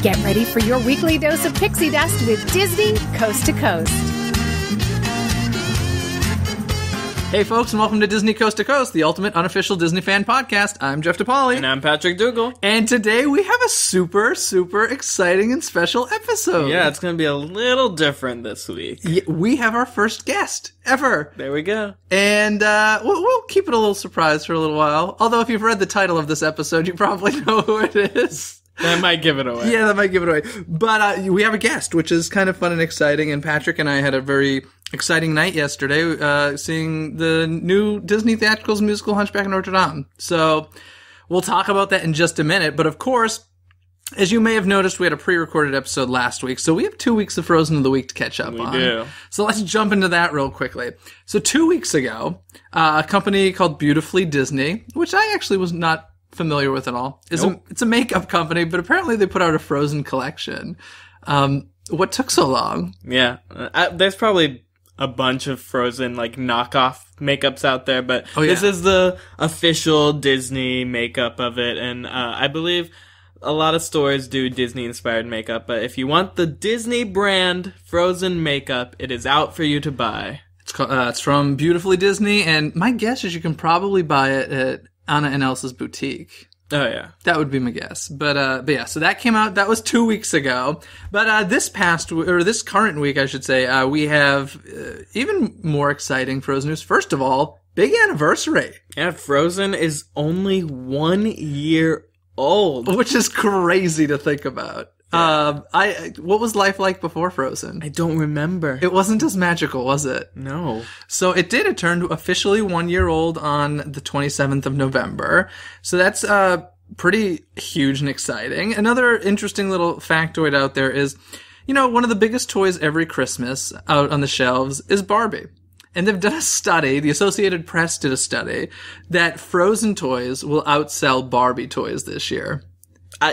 Get ready for your weekly dose of pixie dust with Disney Coast to Coast. Hey folks, and welcome to Disney Coast to Coast, the ultimate unofficial Disney fan podcast. I'm Jeff DePaoli. And I'm Patrick Dougal. And today we have a super exciting and special episode. Yeah, it's going to be a little different this week. Yeah, we have our first guest ever. There we go. And we'll keep it a little surprise for a little while. Although if you've read the title of this episode, you probably know who it is. That might give it away. Yeah, that might give it away. But we have a guest, which is kind of fun and exciting. And Patrick and I had a very exciting night yesterday, seeing the new Disney Theatricals musical Hunchback of Notre Dame. So we'll talk about that in just a minute. But of course, as you may have noticed, we had a pre-recorded episode last week. So we have 2 weeks of Frozen of the Week to catch up on. We do. So let's jump into that real quickly. So 2 weeks ago, a company called Beautifully Disney, which I actually was not familiar with at all. It's a makeup company, but apparently they put out a Frozen collection. What took so long? Yeah. There's probably a bunch of Frozen, knockoff makeups out there, but This is the official Disney makeup of it, and I believe a lot of stores do Disney-inspired makeup, but if you want the Disney brand Frozen makeup, it is out for you to buy. It's from Beautifully Disney, and my guess is you can probably buy it at Anna and Elsa's boutique. Oh, yeah. That would be my guess. But yeah, so that came out, that was 2 weeks ago. But this current week, I should say, we have even more exciting Frozen news. First of all, big anniversary. Yeah, Frozen is only 1 year old. Which is crazy to think about. Yeah. What was life like before Frozen? I don't remember. It wasn't as magical, was it? No. So it turned officially 1 year old on the 27th of November. So that's pretty huge and exciting. Another interesting little factoid out there is, one of the biggest toys every Christmas out on the shelves is Barbie. And they've done a study, the Associated Press did a study, that Frozen toys will outsell Barbie toys this year. I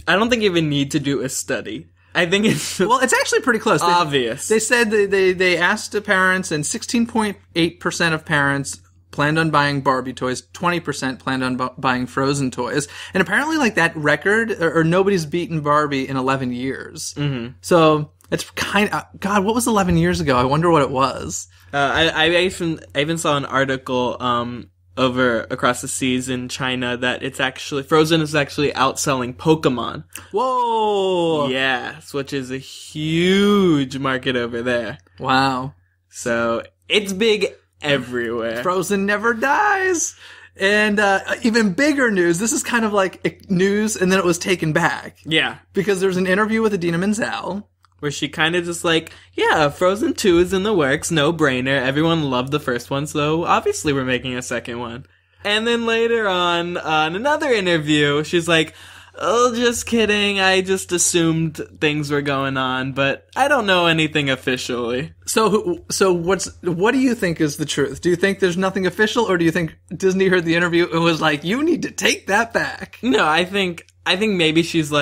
don't think you even need to do a study. I think it's well, it's actually pretty close. Obvious. They said they asked the parents, and 16.8% of parents planned on buying Barbie toys. 20% planned on buying Frozen toys, and apparently, that record or nobody's beaten Barbie in 11 years. Mm-hmm. So it's kind of God. What was 11 years ago? I wonder what it was. I even saw an article over across the seas in China that Frozen is actually outselling Pokemon. Whoa! Yes, which is a huge market over there. Wow. So it's big everywhere. Frozen never dies. And even bigger news, this is kind of like news and then it was taken back. Yeah. Because there's an interview with Idina Menzel, where she kind of just yeah, Frozen 2 is in the works, no brainer. Everyone loved the first one, so obviously we're making a second one. And then later on another interview, she's like, oh, just kidding, I just assumed things were going on, but I don't know anything officially. So what do you think is the truth? Do you think there's nothing official, or do you think Disney heard the interview and was like, you need to take that back? No, I think maybe she's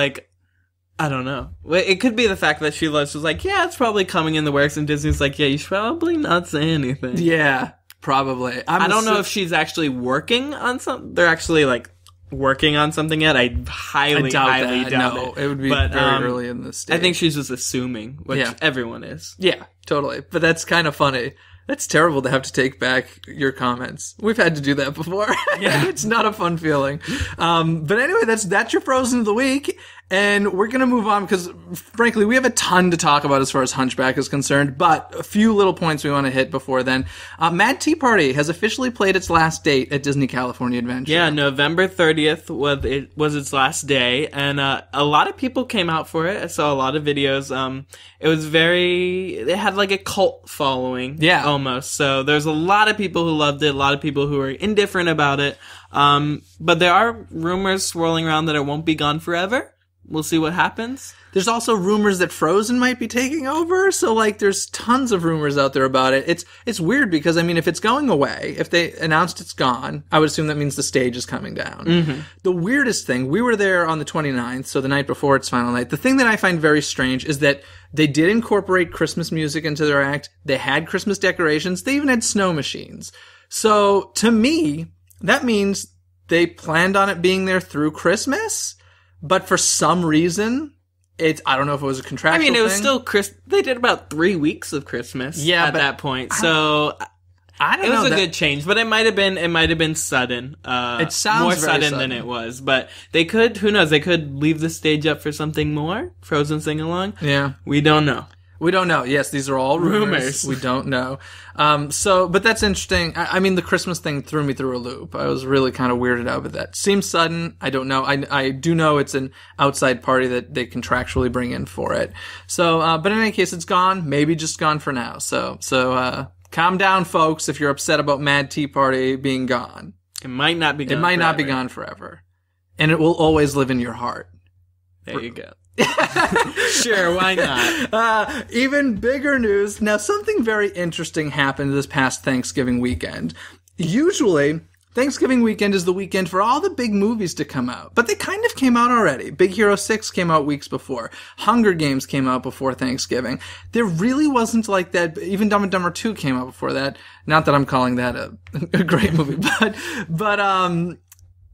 I don't know. It could be the fact that she was like, yeah, it's probably coming in the works, and Disney's like, yeah, you should probably not say anything. Yeah, probably. I don't know if she's actually working on something. They're actually, working on something yet. I highly doubt it. No, it would be very early in the stage. I think she's just assuming, which everyone is. Yeah, totally. But that's kind of funny. That's terrible to have to take back your comments. We've had to do that before. Yeah. It's not a fun feeling. But anyway, that's your Frozen of the week. And we're going to move on because, frankly, we have a ton to talk about as far as Hunchback is concerned, but a few little points we want to hit before then. Mad Tea Party has officially played its last date at Disney California Adventure. Yeah, November 30th was its last day, and a lot of people came out for it. I saw a lot of videos. It had a cult following. Yeah. Almost. So there's a lot of people who loved it, a lot of people who are indifferent about it. But there are rumors swirling around that it won't be gone forever. We'll see what happens. There's also rumors that Frozen might be taking over. So, there's tons of rumors out there about it. It's weird because, if it's going away, if they announced it's gone, I would assume that means the stage is coming down. Mm-hmm. The weirdest thing, we were there on the 29th, so the night before its final night. The thing that I find very strange is that they did incorporate Christmas music into their act. They had Christmas decorations. They even had snow machines. So, to me, that means they planned on it being there through Christmas. But for some reason, I don't know if it was a contractual thing. I mean, it was still they did about 3 weeks of Christmas at that point. So I don't know. It was a good change, but it might have been sudden. It sounds more very sudden than it was. But they could, who knows, they could leave the stage up for something more. Frozen sing-along. Yeah. We don't know. We don't know. Yes, these are all rumors. We don't know. But that's interesting. I mean, the Christmas thing threw me through a loop. I was really kind of weirded out with that. Seems sudden. I don't know. I do know it's an outside party that they contractually bring in for it. So, but in any case, it's gone. Maybe just gone for now. So, calm down, folks, if you're upset about Mad Tea Party being gone. It might not be gone not be gone forever. And it will always live in your heart. There you go. Sure, why not? Even bigger news. Now, something very interesting happened this past Thanksgiving weekend. Usually, Thanksgiving weekend is the weekend for all the big movies to come out. But they kind of came out already. Big Hero 6 came out weeks before. Hunger Games came out before Thanksgiving. There really wasn't like that. Even Dumb and Dumber 2 came out before that. Not that I'm calling that a great movie, but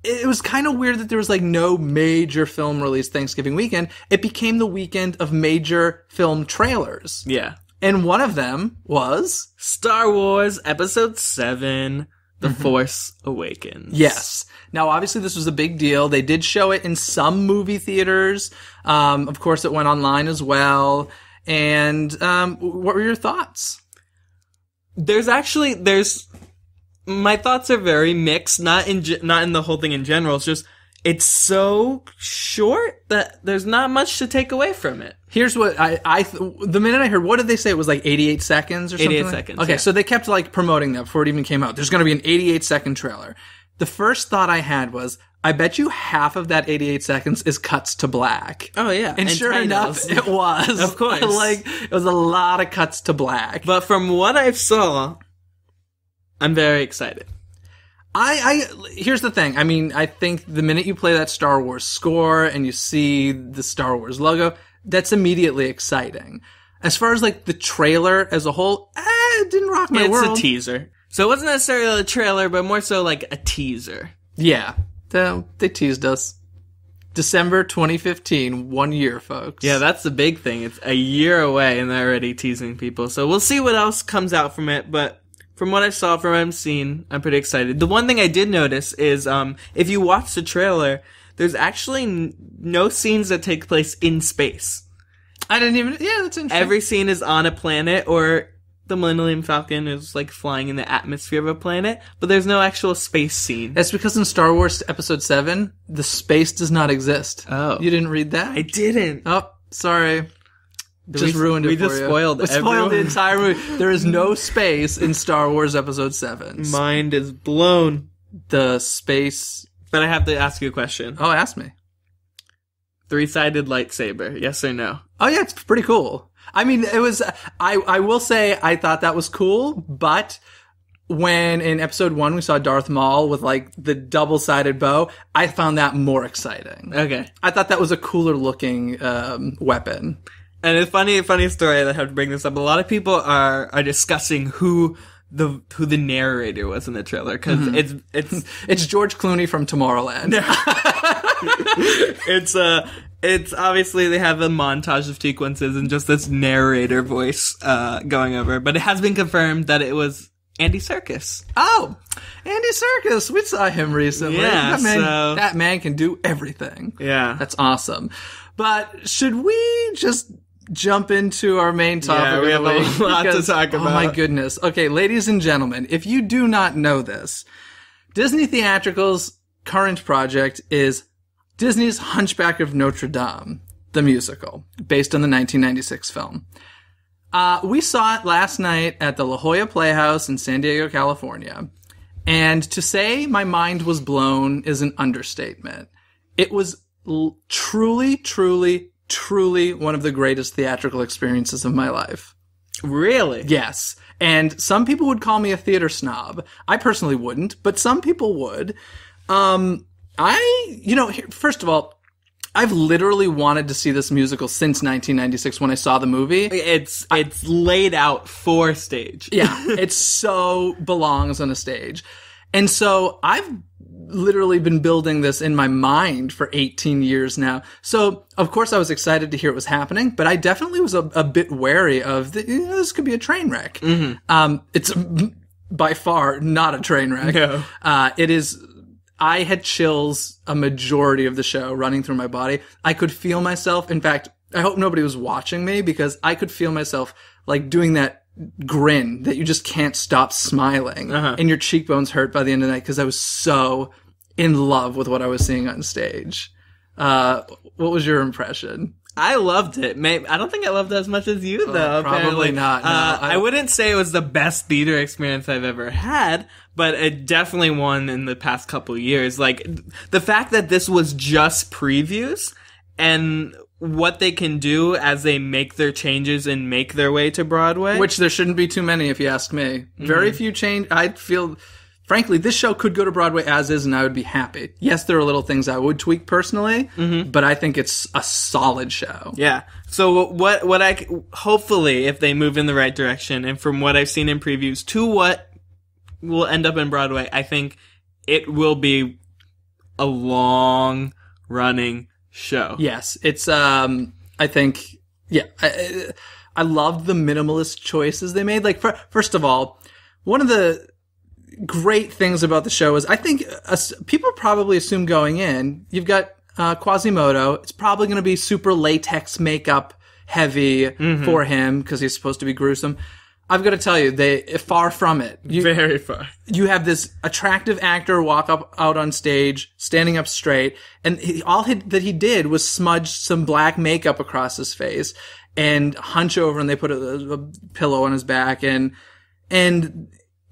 it was kind of weird that there was like no major film release Thanksgiving weekend. It became the weekend of major film trailers. Yeah. And one of them was Star Wars Episode 7, The Force Awakens. Yes. Now, obviously, this was a big deal. They did show it in some movie theaters. Of course, it went online as well. And what were your thoughts? My thoughts are very mixed, not in the whole thing in general. It's just, it's so short that there's not much to take away from it. Here's what the minute I heard, what did they say? It was like 88 seconds or something? 88 seconds. Okay, yeah. So they kept like promoting that before it even came out. There's going to be an 88-second trailer. The first thought I had was, I bet you half of that 88 seconds is cuts to black. Oh, yeah. And sure enough, it was. Of course. Like, it was a lot of cuts to black. But from what I saw, I'm very excited. Here's the thing. I mean, I think the minute you play that Star Wars score and you see the Star Wars logo, that's immediately exciting. As far as like the trailer as a whole, it didn't rock my world. It's a teaser. So it wasn't necessarily a trailer, but more so like a teaser. Yeah. They teased us. December 2015, 1 year, folks. Yeah, that's the big thing. It's a year away and they're already teasing people. So we'll see what else comes out from it, but from what I saw, from what I'm seeing, I'm pretty excited. The one thing I did notice is, if you watch the trailer, there's actually no scenes that take place in space. I didn't even, yeah, that's interesting. Every scene is on a planet, or the Millennium Falcon is like flying in the atmosphere of a planet, but there's no actual space scene. That's because in Star Wars Episode 7, the space does not exist. Oh. You didn't read that? I didn't. Oh, sorry. Just ruined it for you. We just spoiled it. We spoiled the entire movie. There is no space in Star Wars Episode 7. Mind is blown. The space... But I have to ask you a question. Oh, ask me. 3-sided lightsaber, yes or no? Oh, yeah, it's pretty cool. I mean, it was... I will say I thought that was cool, but when in Episode 1 we saw Darth Maul with, like, the double-sided bow, I found that more exciting. Okay. I thought that was a cooler-looking weapon. And it's funny story, I have to bring this up. A lot of people are discussing who the narrator was in the trailer, because it's George Clooney from Tomorrowland. It's obviously they have a montage of sequences and just this narrator voice going over, but it has been confirmed that it was Andy Serkis. Oh, Andy Serkis. We saw him recently. Yeah, that man can do everything. Yeah. That's awesome. But should we just jump into our main topic? Yeah, we have a lot to talk about. Oh my goodness. Okay, ladies and gentlemen, if you do not know this, Disney Theatricals' current project is Disney's Hunchback of Notre Dame, the musical, based on the 1996 film. We saw it last night at the La Jolla Playhouse in San Diego, California. And to say my mind was blown is an understatement. It was truly, truly, truly one of the greatest theatrical experiences of my life. Really? Yes. And some people would call me a theater snob. I personally wouldn't, but some people would. First of all, I've literally wanted to see this musical since 1996 when I saw the movie. It's laid out for stage. Yeah, it so belongs on a stage. And so I've literally been building this in my mind for 18 years now. So, of course, I was excited to hear it was happening, but I definitely was a bit wary of this could be a train wreck. It's by far not a train wreck. No. It is. I had chills a majority of the show running through my body. I could feel myself. In fact, I hope nobody was watching me because I could feel myself like doing that grin that you just can't stop smiling, and your cheekbones hurt by the end of the night because I was so in love with what I was seeing on stage. What was your impression? I loved it. I don't think I loved it as much as you, though. Probably not. No, I wouldn't say it was the best theater experience I've ever had, but it definitely won in the past couple of years. Like, the fact that this was just previews and what they can do as they make their changes and make their way to Broadway. Which there shouldn't be too many, if you ask me. Very few change. I feel, frankly, this show could go to Broadway as is, and I would be happy. Yes, there are little things I would tweak personally, but I think it's a solid show. Yeah. So hopefully, if they move in the right direction, and from what I've seen in previews to what will end up in Broadway, I think it will be a long-running show. Yes, it's I think I loved the minimalist choices they made. Like first of all, one of the great things about the show is I think people probably assume going in, you've got Quasimodo. It's probably going to be super latex makeup heavy for him because he's supposed to be gruesome. I've got to tell you, far from it. Very far. You have this attractive actor walk out on stage, standing up straight, and all that he did was smudge some black makeup across his face and hunch over, and they put a pillow on his back, and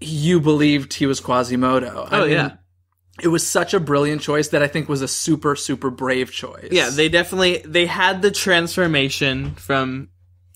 you believed he was Quasimodo. I mean, it was such a brilliant choice that I think was a super, super brave choice. Yeah, they had the transformation from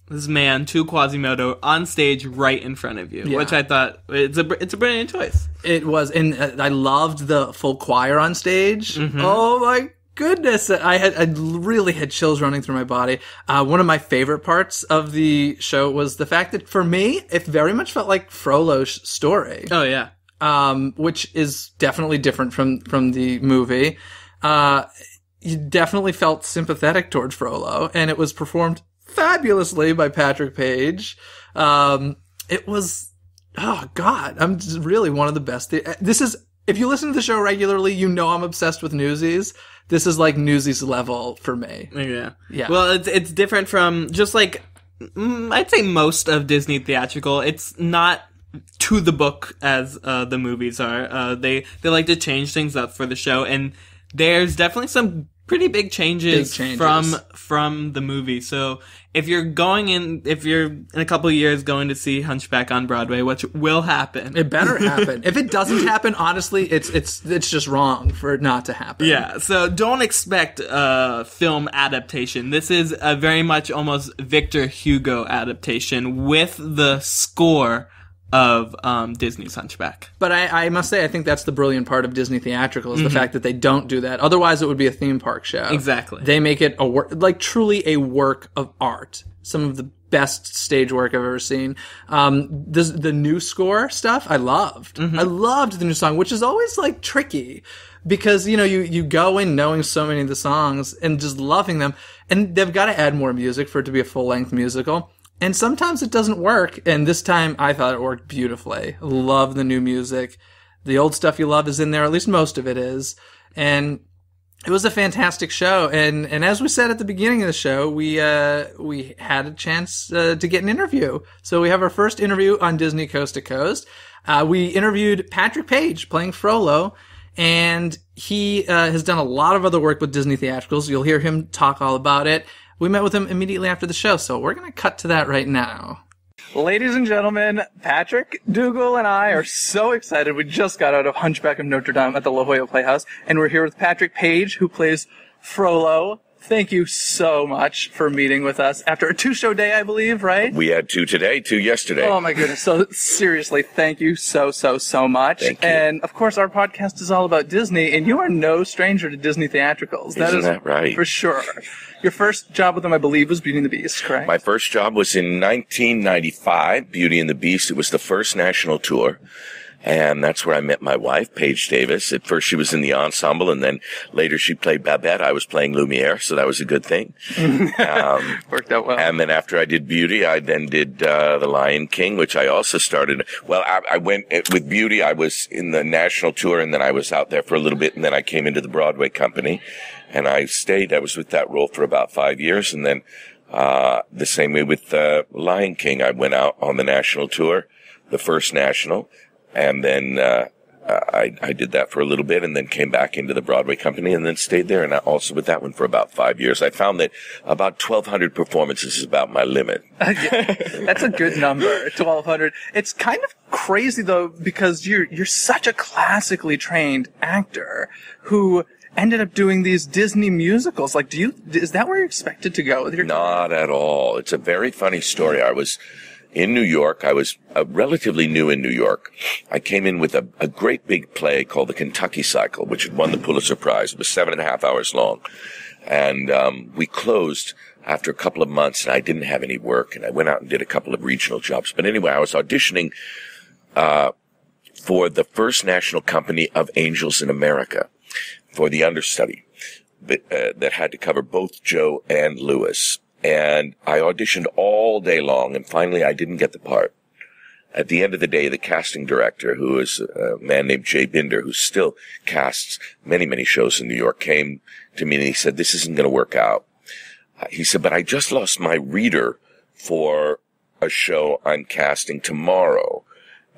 this man to Quasimodo on stage right in front of you, which I thought it's a brilliant choice. It was, and I loved the full choir on stage. Oh my goodness, I really had chills running through my body. One of my favorite parts of the show was the fact that for me, it very much felt like Frollo's story. Oh yeah, which is definitely different from the movie. You definitely felt sympathetic towards Frollo, and it was performed fabulously by Patrick Page. It was, oh God, I'm just really one of the best. This is, if you listen to the show regularly, you know I'm obsessed with Newsies. This is like Newsies level for me. Yeah. Well, it's different from just like, I'd say most of Disney theatrical. It's not to the book as the movies are. They like to change things up for the show, and there's definitely some pretty big changes. From the movie. So if you're in a couple of years going to see Hunchback on Broadway, which will happen. It better happen. If it doesn't happen, honestly, it's just wrong for it not to happen. Yeah. So don't expect a film adaptation. This is a very much almost Victor Hugo adaptation with the score of Disney's Hunchback. But I must say, I think that's the brilliant part of Disney Theatricals, the fact that they don't do that. Otherwise, it would be a theme park show. Exactly. They make it truly a work of art. Some of the best stage work I've ever seen. The new score stuff, I loved. I loved the new song, which is always like tricky because, you go in knowing so many of the songs and just loving them, and they've got to add more music for it to be a full-length musical. And sometimes it doesn't work, and this time I thought it worked beautifully. Love the new music. The old stuff you love is in there, at least most of it is. And it was a fantastic show. And as we said at the beginning of the show, we had a chance to get an interview. So we have our first interview on Disney Coast to Coast. We interviewed Patrick Page playing Frollo, and he has done a lot of other work with Disney Theatricals. You'll hear him talk all about it. We met with him immediately after the show, so we're going to cut to that right now. Ladies and gentlemen, Patrick, Dougal, and I are so excited. We just got out of Hunchback of Notre Dame at the Jolla Playhouse, and we're here with Patrick Page, who plays Frollo. Thank you so much for meeting with us after a 2-show day, I believe, right? We had 2 today, 2 yesterday. Oh my goodness. So seriously, thank you so much. Thank you. And of course, our podcast is all about Disney, and you are no stranger to Disney Theatricals. Isn't that right? For sure. Your first job with them, I believe, was Beauty and the Beast, correct? My first job was in 1995, Beauty and the Beast. It was the first national tour. And that's where I met my wife, Paige Davis. At first she was in the ensemble, and then later she played Babette. I was playing Lumiere, so that was a good thing. Worked out well. And then after I did Beauty, I then did The Lion King, which I also started. Well, I went with Beauty. I was in the national tour, and then I was out there for a little bit, and then I came into the Broadway company, and I stayed. I was with that role for about 5 years, and then the same way with Lion King. I went out on the national tour, the first national, and then I did that for a little bit, and then came back into the Broadway company, and then stayed there, and also with that one for about 5 years. I found that about 1,200 performances is about my limit. That's a good number, 1,200. It's kind of crazy though, because you're such a classically trained actor who ended up doing these Disney musicals. Like, is that where you're expected to go with your career? Not at all. It's a very funny story. I was in New York. I was relatively new in New York. I came in with a great big play called The Kentucky Cycle, which had won the Pulitzer Prize. It was 7.5 hours long. And we closed after a couple of months, and I didn't have any work, and I went out and did a couple of regional jobs. But anyway, I was auditioning for the first national company of Angels in America, for the understudy that had to cover both Joe and Louis. And I auditioned all day long, and finally I didn't get the part. At the end of the day, the casting director, who is a man named Jay Binder, who still casts many, many shows in New York, came to me and he said, "This isn't going to work out." He said, "But I just lost my reader for a show I'm casting tomorrow.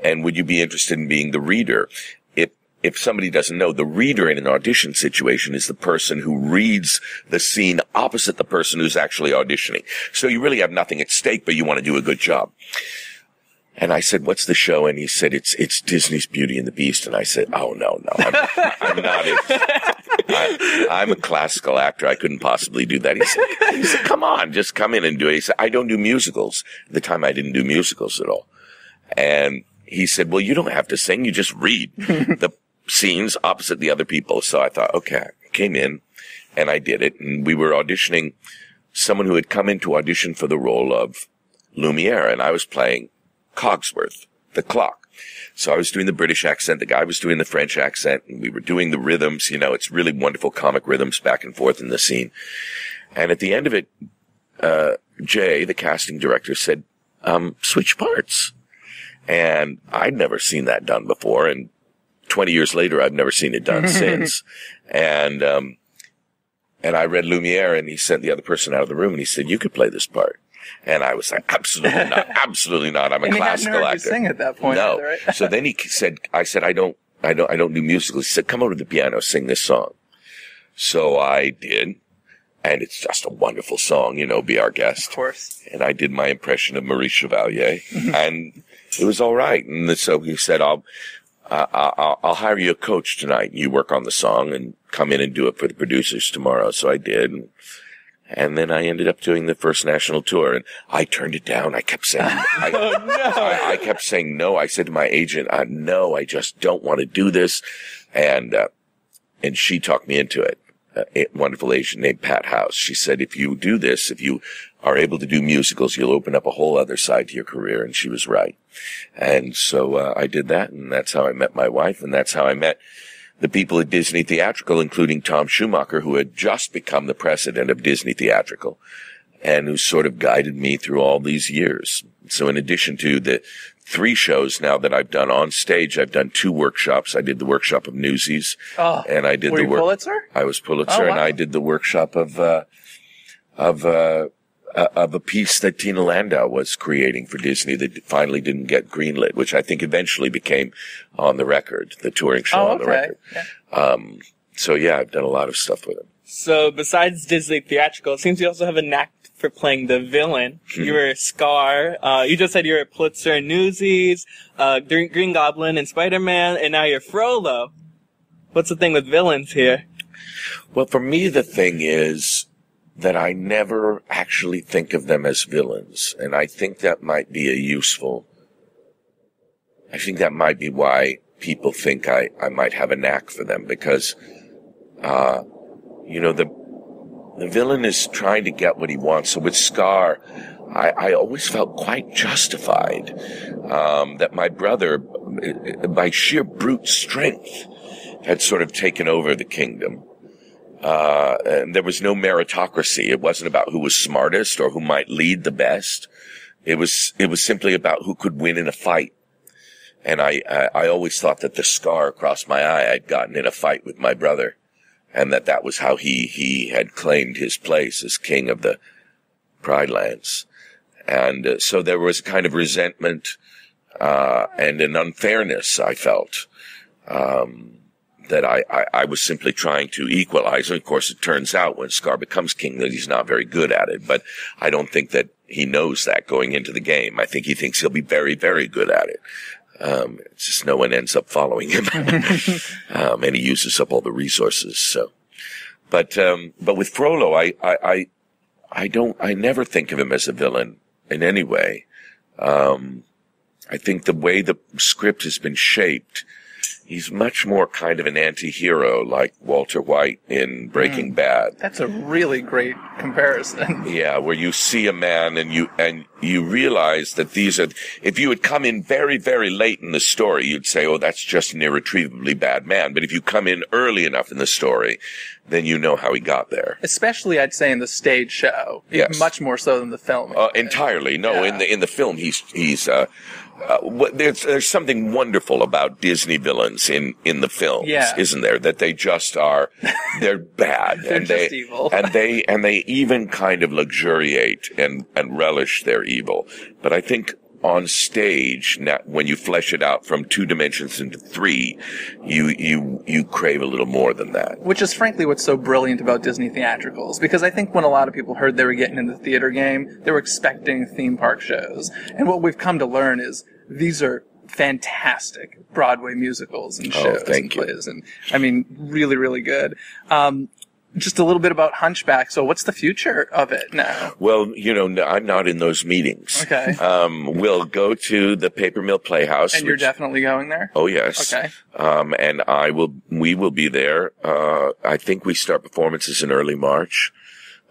And would you be interested in being the reader?" If somebody doesn't know, the reader in an audition situation is the person who reads the scene opposite the person who's actually auditioning. So you really have nothing at stake, but you want to do a good job. And I said, "What's the show?" And he said, it's Disney's Beauty and the Beast. And I said, "Oh, no, I'm not it. I'm a classical actor. I couldn't possibly do that." He said, "Come on, just come in and do it." He said, "I don't do musicals." At the time, I didn't do musicals at all. And he said, "Well, you don't have to sing. You just read the scenes opposite the other people." So I thought, okay, I came in and I did it. And we were auditioning someone who had come in to audition for the role of Lumiere. And I was playing Cogsworth, the clock. So I was doing the British accent. The guy was doing the French accent. And we were doing the rhythms. You know, it's really wonderful comic rhythms back and forth in the scene. And at the end of it, Jay, the casting director, said, "Switch parts." And I'd never seen that done before. And 20 years later, I've never seen it done since. And I read Lumiere, and he sent the other person out of the room, and he said, "You could play this part." And I was like, "Absolutely not. Absolutely not. I'm a classical actor." You sing at that point. No. Either, right? So then I said, I don't do musicals. He said, "Come over to the piano, sing this song." So I did. And it's just a wonderful song, "Be Our Guest." Of course. And I did my impression of Maurice Chevalier, and it was all right. And so he said, I'll hire you a coach tonight. You work on the song and come in and do it for the producers tomorrow. So I did. And then I ended up doing the first national tour, and I turned it down. I kept saying, I kept saying no. I said to my agent, "No, I just don't want to do this." And she talked me into it. A wonderful agent named Pat House. She said, "If you do this, if you are able to do musicals, you'll open up a whole other side to your career." And she was right. And so I did that, and that's how I met my wife, and that's how I met the people at Disney Theatrical, including Tom Schumacher, who had just become the president of Disney Theatrical, and who sort of guided me through all these years. So in addition to the 3 shows now that I've done on stage, I've done 2 workshops. I did the workshop of Newsies, and I did were you Pulitzer? I was Pulitzer, and I did the workshop of a piece that Tina Landau was creating for Disney that finally didn't get greenlit, which I think eventually became On the Record, the touring show On the Record. Yeah. So yeah, I've done a lot of stuff with him. So besides Disney Theatrical, it seems you also have a knack for playing the villain. You were Scar. You just said you were Pulitzer in Newsies, Green Goblin and Spider-Man, and now you're Frollo. What's the thing with villains here? Well, for me, the thing is that I never actually think of them as villains. And I think that might be I think that might be why people think I might have a knack for them, because, the villain is trying to get what he wants. So with Scar, I always felt quite justified that my brother, by sheer brute strength, had sort of taken over the kingdom. And there was no meritocracy. It wasn't about who was smartest or who might lead the best. It was simply about who could win in a fight. And I always thought that the scar across my eye I'd gotten in a fight with my brother, and that was how he had claimed his place as king of the Pride Lands. And so there was a kind of resentment and an unfairness I felt that I was simply trying to equalize. And of course, it turns out when Scar becomes king that he's not very good at it. But I don't think that he knows that going into the game. I think he thinks he'll be very, very good at it. It's just no one ends up following him. And he uses up all the resources. So, but with Frollo, I never think of him as a villain in any way. I think the way the script has been shaped, he's much more kind of an anti-hero, like Walter White in Breaking Bad. That's a really great comparison. Yeah, where you see a man and you realize that these are, if you had come in very, very late in the story, you'd say, oh, that's just an irretrievably bad man. But if you come in early enough in the story, then you know how he got there. Especially, I'd say, in the stage show. Yes. Much more so than the film. Entirely. No, yeah. In the film, he's there's something wonderful about Disney villains in the films, isn't there? That they just are, they're bad. They're just evil. and they even kind of luxuriate and relish their evil. But I think on stage, when you flesh it out from 2 dimensions into 3, you crave a little more than that. Which is frankly what's so brilliant about Disney Theatricals, because I think when a lot of people heard they were getting in the theater game, they were expecting theme park shows. And what we've come to learn is these are fantastic Broadway musicals and shows and plays. And I mean, really, really good. Just a little bit about Hunchback. So what's the future of it now? Well, I'm not in those meetings. Okay. We'll go to the Paper Mill Playhouse. And you're definitely going there? Oh, yes. Okay. And we will be there. I think we start performances in early March.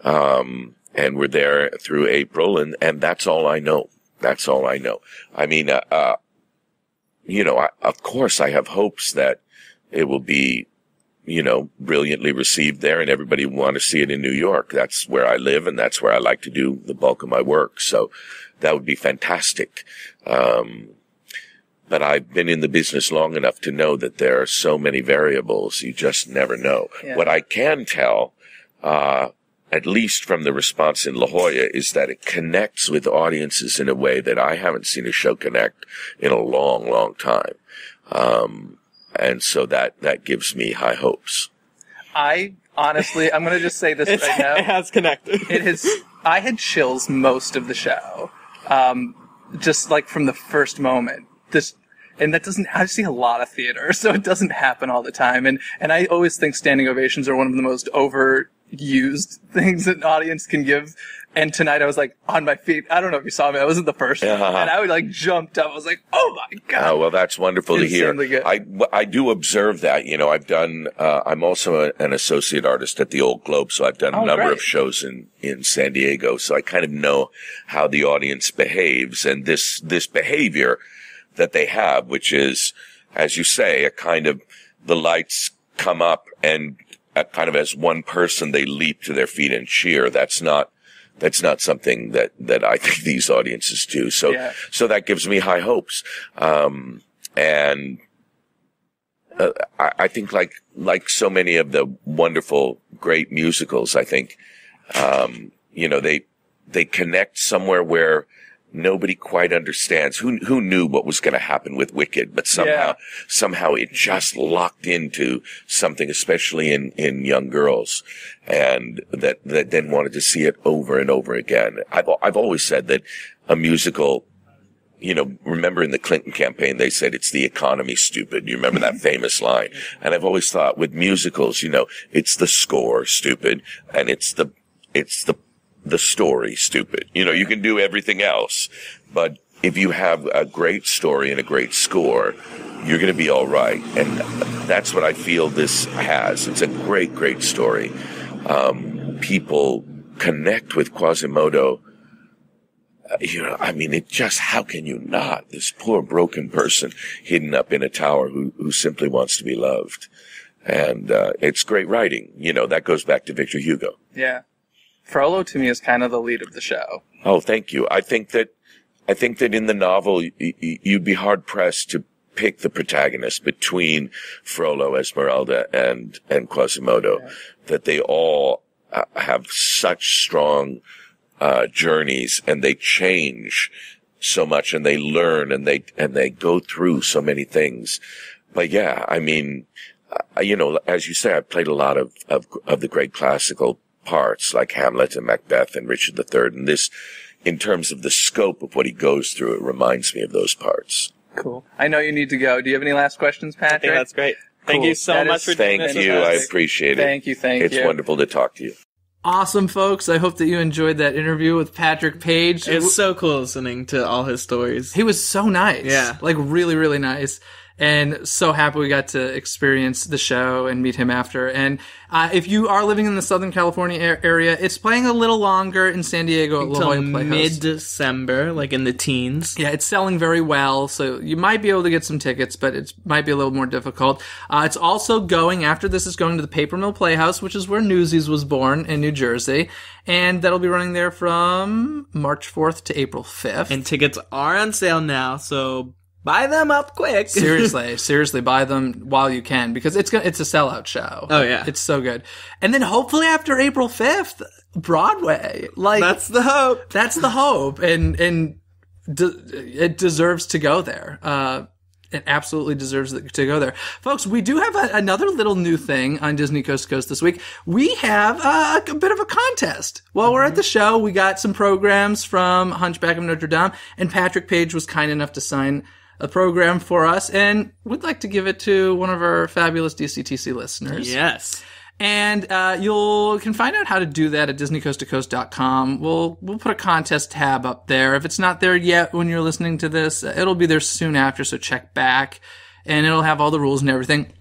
And we're there through April, and that's all I know. That's all I know. I mean, of course I have hopes that it will be, brilliantly received there, and everybody will want to see it in New York. That's where I live, and that's where I like to do the bulk of my work. So that would be fantastic. But I've been in the business long enough to know that there are so many variables. You just never know. Yeah. What I can tell, at least from the response in La Jolla, is that it connects with audiences in a way that I haven't seen a show connect in a long, long time. And so that gives me high hopes. I honestly, I'm going to just say this right now. It has connected. I had chills most of the show. Just like from the first moment. And that doesn't, I've seen a lot of theater, so it doesn't happen all the time. And I always think standing ovations are one of the most overused things an audience can give. And tonight I was like on my feet. I don't know if you saw me. I was in the first one. And I like jumped up. I was like, oh my God. Oh, well, that's wonderful to hear. Good. I do observe that. I've done, I'm also an associate artist at the Old Globe, so I've done a number of shows in San Diego. So I kind of know how the audience behaves, and this behavior that they have, which is, as you say, a kind of, the lights come up and kind of as one person, they leap to their feet and cheer. That's not something that I think these audiences do. So that gives me high hopes. And I think like so many of the wonderful, great musicals, I think, they connect somewhere where nobody quite understands. Who knew what was going to happen with Wicked, but somehow it just locked into something, especially in young girls, and that then wanted to see it over and over again. I've always said that a musical, remember in the Clinton campaign, they said it's the economy, stupid. You remember that famous line? And I've always thought with musicals, it's the score, stupid, and it's the story, stupid. You can do everything else, but if you have a great story and a great score, you're going to be all right. And that's what I feel this has. It's a great, great story. People connect with Quasimodo I mean, how can you not? This poor broken person hidden up in a tower who simply wants to be loved. And, it's great writing. That goes back to Victor Hugo. Yeah. Frollo to me is kind of the lead of the show. Oh, thank you. I think that in the novel, you'd be hard pressed to pick the protagonist between Frollo, Esmeralda, and Quasimodo, that they all have such strong journeys, and they change so much, and they learn, and they go through so many things. But yeah, I mean, as you say, I've played a lot of the great classical parts like Hamlet and Macbeth and Richard III, and this, in terms of the scope of what he goes through, it reminds me of those parts. Cool. I know you need to go. Do you have any last questions, Patrick? I think that's great. Thank you so much for doing this. Thank you. I appreciate it. Thank you. It's wonderful to talk to you. Awesome, folks. I hope that you enjoyed that interview with Patrick Page. It's so cool listening to all his stories. He was so nice. Yeah. Like, really, really nice. And so happy we got to experience the show and meet him after. And if you are living in the Southern California area, it's playing a little longer in San Diego at Jolla Playhouse. Mid-December, like in the teens. Yeah, it's selling very well, so you might be able to get some tickets, but it might be a little more difficult. It's also going, after this, is going to the Paper Mill Playhouse, which is where Newsies was born in New Jersey. And that'll be running there from March 4th to April 5th. And tickets are on sale now, so buy them up quick. Seriously, buy them while you can, because it's a sellout show. Oh yeah, it's so good. And then hopefully after April 5th, Broadway. Like, that's the hope. That's the hope, and it deserves to go there. It absolutely deserves to go there. Folks, we do have another little new thing on Disney Coast to Coast this week. We have a bit of a contest. While we're at the show, we got some programs from Hunchback of Notre Dame, and Patrick Page was kind enough to sign a program for us, and we'd like to give it to one of our fabulous DCTC listeners. Yes. And you can find out how to do that at DisneyCoastToCoast.com. We'll put a contest tab up there. If it's not there yet when you're listening to this, it'll be there soon after, so check back, and it'll have all the rules and everything.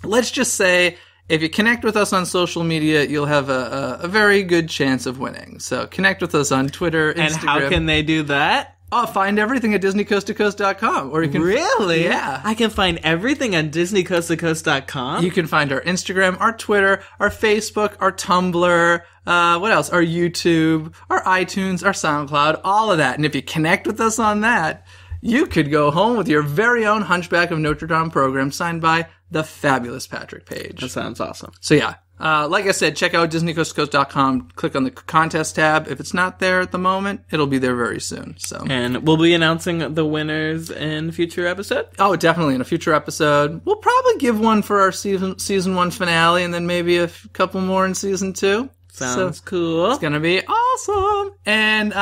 Let's just say, if you connect with us on social media, you'll have a very good chance of winning. So connect with us on Twitter, Instagram. And how can they do that? Oh, find everything at DisneyCoastToCoast.com. Or you can Really? Yeah. I can find everything on DisneyCoastToCoast.com? You can find our Instagram, our Twitter, our Facebook, our Tumblr, what else? Our YouTube, our iTunes, our SoundCloud, all of that. And if you connect with us on that, you could go home with your very own Hunchback of Notre Dame program signed by the fabulous Patrick Page. That sounds awesome. So yeah. Like I said, check out DisneyCoastToCoast.com, click on the contest tab. If it's not there at the moment, it'll be there very soon. So, and we'll be announcing the winners in a future episode? Oh, definitely in a future episode. We'll probably give one for our season 1 finale, and then maybe a couple more in season 2. Sounds cool. It's going to be awesome. And,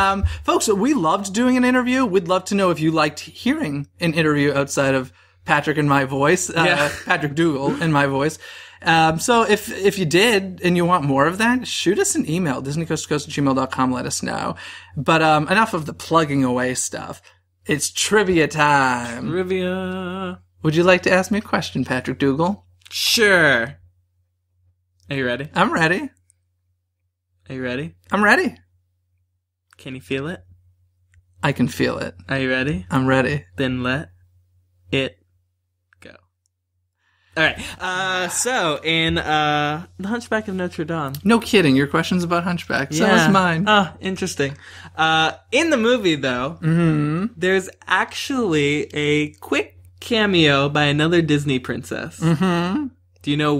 folks, we loved doing an interview. We'd love to know if you liked hearing an interview outside of Patrick and my voice, Patrick Dougal and my voice. So if you did and you want more of that, shoot us an email, DisneyCoastToCoast@gmail.com, let us know. But, enough of the plugging away stuff. It's trivia time. Trivia. Would you like to ask me a question, Patrick Dougal? Sure. Are you ready? I'm ready. Are you ready? I'm ready. Can you feel it? I can feel it. Are you ready? I'm ready. Then let it go. All right. So in The Hunchback of Notre Dame. No kidding. Your question's about Hunchback. So is mine. Oh, interesting. In the movie, though, there's actually a quick cameo by another Disney princess. Mm-hmm. Do you know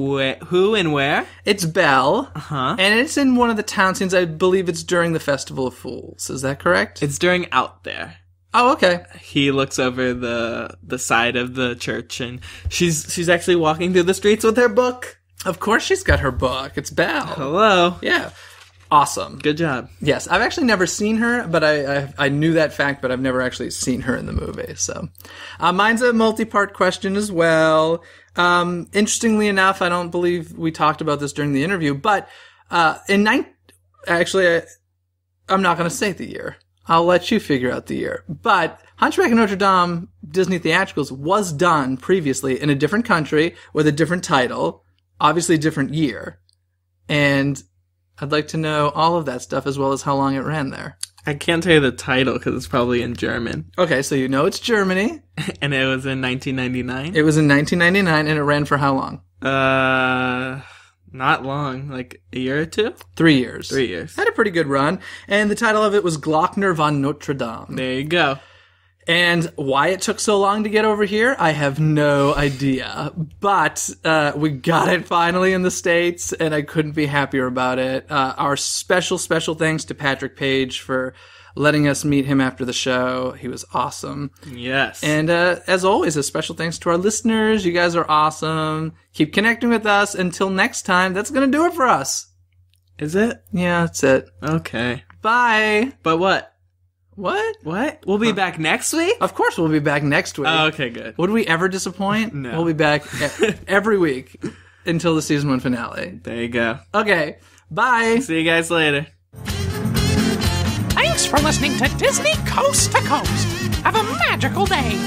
who and where? It's Belle. Uh-huh. And it's in one of the town scenes. I believe it's during the Festival of Fools. Is that correct? It's during Out There. Oh, okay. He looks over the side of the church, and she's actually walking through the streets with her book. Of course she's got her book. It's Belle. Hello. Yeah. Awesome. Good job. Yes. I've actually never seen her, but I knew that fact, but I've never actually seen her in the movie. So, mine's a multi-part question as well. Interestingly enough, I don't believe we talked about this during the interview, but, I'm not going to say the year. I'll let you figure out the year. But Hunchback of Notre Dame Disney Theatricals was done previously in a different country with a different title, obviously a different year. And I'd like to know all of that stuff as well as how long it ran there. I can't tell you the title because it's probably in German. Okay, so you know it's Germany. And it was in 1999? It was in 1999, and it ran for how long? Not long. Like a year or two? 3 years. 3 years. Had a pretty good run. And the title of it was Glockner von Notre Dame. There you go. And why it took so long to get over here, I have no idea. But we got it finally in the States, and I couldn't be happier about it. Our special thanks to Patrick Page for letting us meet him after the show. He was awesome. Yes. And as always, a special thanks to our listeners. You guys are awesome. Keep connecting with us. Until next time, that's going to do it for us. Is it? Yeah, that's it. Okay. Bye. But what? What? We'll be back next week? Of course we'll be back next week. Oh, okay, good. Would we ever disappoint? No. We'll be back every week until the season 1 finale. There you go. Okay. Bye. See you guys later. Thanks for listening to Disney Coast to Coast. Have a magical day.